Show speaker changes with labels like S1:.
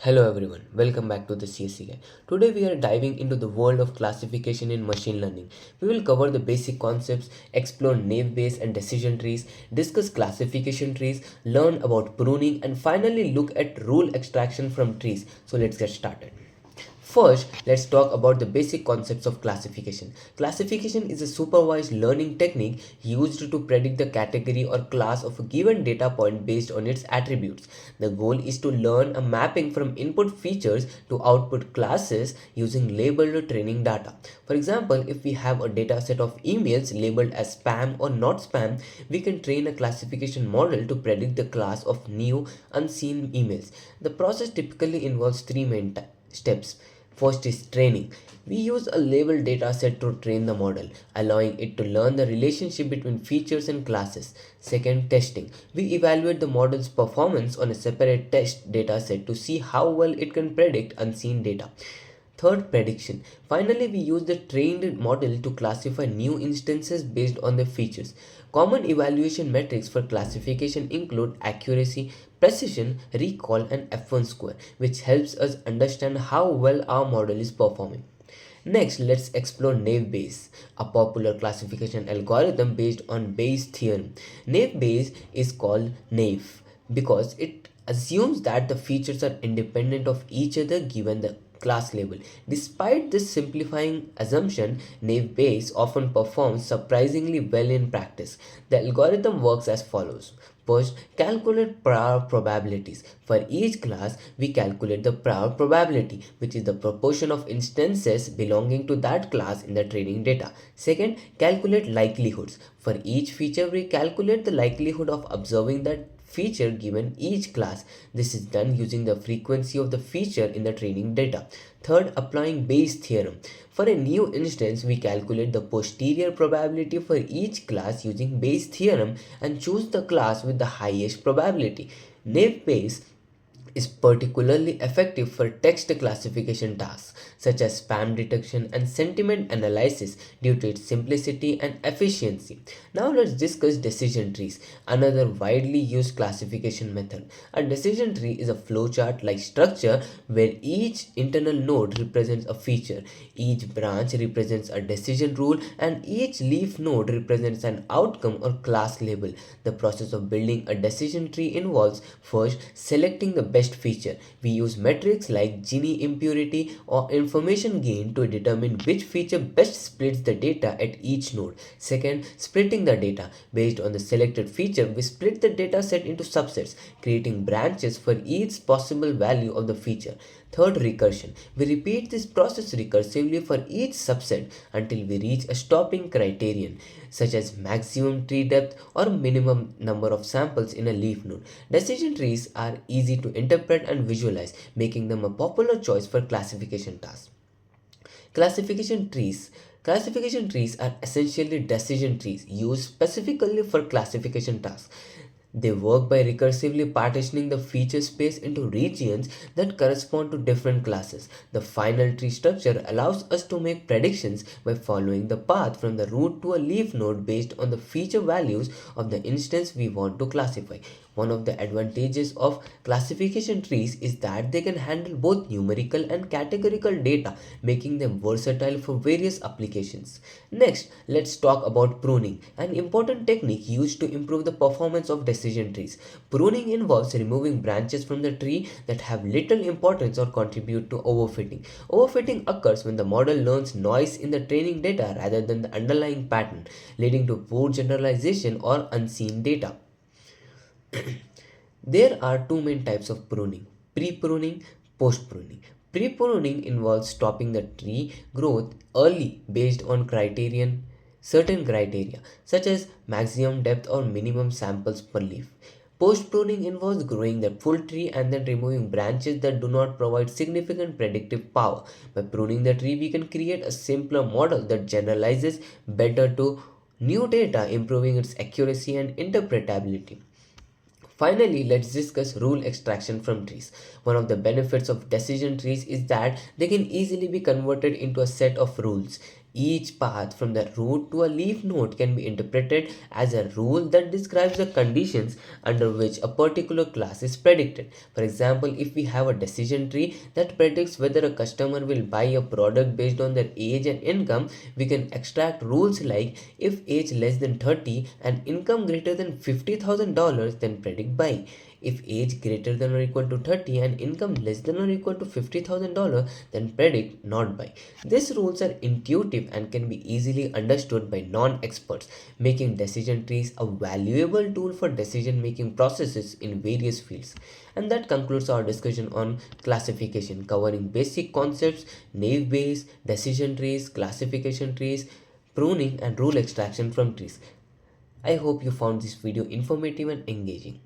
S1: Hello everyone, welcome back to the CSC Guy. Today we are diving into the world of classification in machine learning. We will cover the basic concepts, explore naive Bayes and decision trees, discuss classification trees, learn about pruning, and finally look at rule extraction from trees. So let's get started. First, let's talk about the basic concepts of classification. Classification is a supervised learning technique used to predict the category or class of a given data point based on its attributes. The goal is to learn a mapping from input features to output classes using labeled training data. For example, if we have a data set of emails labeled as spam or not spam, we can train a classification model to predict the class of new unseen emails. The process typically involves three main steps. First is training. We use a labeled data set to train the model, allowing it to learn the relationship between features and classes. Second, testing. We evaluate the model's performance on a separate test data set to see how well it can predict unseen data. Third, prediction. Finally, we use the trained model to classify new instances based on the features. Common evaluation metrics for classification include accuracy, precision, recall, and F1 score, which helps us understand how well our model is performing. Next, let's explore naive Bayes, a popular classification algorithm based on Bayes' theorem. Naive Bayes is called naive because it assumes that the features are independent of each other given the class label. Despite this simplifying assumption, naive Bayes often performs surprisingly well in practice. The algorithm works as follows. First, calculate prior probabilities. For each class, we calculate the prior probability, which is the proportion of instances belonging to that class in the training data. Second, calculate likelihoods. For each feature, we calculate the likelihood of observing that feature given each class. This is done using the frequency of the feature in the training data. Third, applying Bayes' theorem. For a new instance, we calculate the posterior probability for each class using Bayes' theorem and choose the class with the highest probability. Naive Bayes is particularly effective for text classification tasks such as spam detection and sentiment analysis due to its simplicity and efficiency. Now let's discuss decision trees, another widely used classification method. A decision tree is a flowchart like structure where each internal node represents a feature, each branch represents a decision rule, and each leaf node represents an outcome or class label. The process of building a decision tree involves first selecting the best feature. We use metrics like Gini impurity or information gain to determine which feature best splits the data at each node. Second, splitting the data. Based on the selected feature, we split the data set into subsets, creating branches for each possible value of the feature. Third, recursion. We repeat this process recursively for each subset until we reach a stopping criterion, such as maximum tree depth or minimum number of samples in a leaf node. Decision trees are easy to interpret and visualize, making them a popular choice for classification tasks. Classification trees. Classification trees are essentially decision trees used specifically for classification tasks. They work by recursively partitioning the feature space into regions that correspond to different classes. The final tree structure allows us to make predictions by following the path from the root to a leaf node based on the feature values of the instance we want to classify. One of the advantages of classification trees is that they can handle both numerical and categorical data, making them versatile for various applications. Next, let's talk about pruning, an important technique used to improve the performance of decision trees. Pruning involves removing branches from the tree that have little importance or contribute to overfitting. Overfitting occurs when the model learns noise in the training data rather than the underlying pattern, leading to poor generalization or unseen data. There are two main types of pruning: pre pruning, post pruning. Pre pruning involves stopping the tree growth early based on certain criteria, such as maximum depth or minimum samples per leaf. Post pruning involves growing the full tree and then removing branches that do not provide significant predictive power. By pruning the tree, we can create a simpler model that generalizes better to new data, improving its accuracy and interpretability. Finally, let's discuss rule extraction from trees. One of the benefits of decision trees is that they can easily be converted into a set of rules. Each path from the root to a leaf node can be interpreted as a rule that describes the conditions under which a particular class is predicted. For example, if we have a decision tree that predicts whether a customer will buy a product based on their age and income, we can extract rules like if age less than 30 and income greater than $50,000, then predict buy. If age greater than or equal to 30 and income less than or equal to $50,000, then predict not buy. These rules are intuitive and can be easily understood by non-experts, making decision trees a valuable tool for decision making processes in various fields. And that concludes our discussion on classification, covering basic concepts, naive Bayes, decision trees, classification trees, pruning, and rule extraction from trees. I hope you found this video informative and engaging.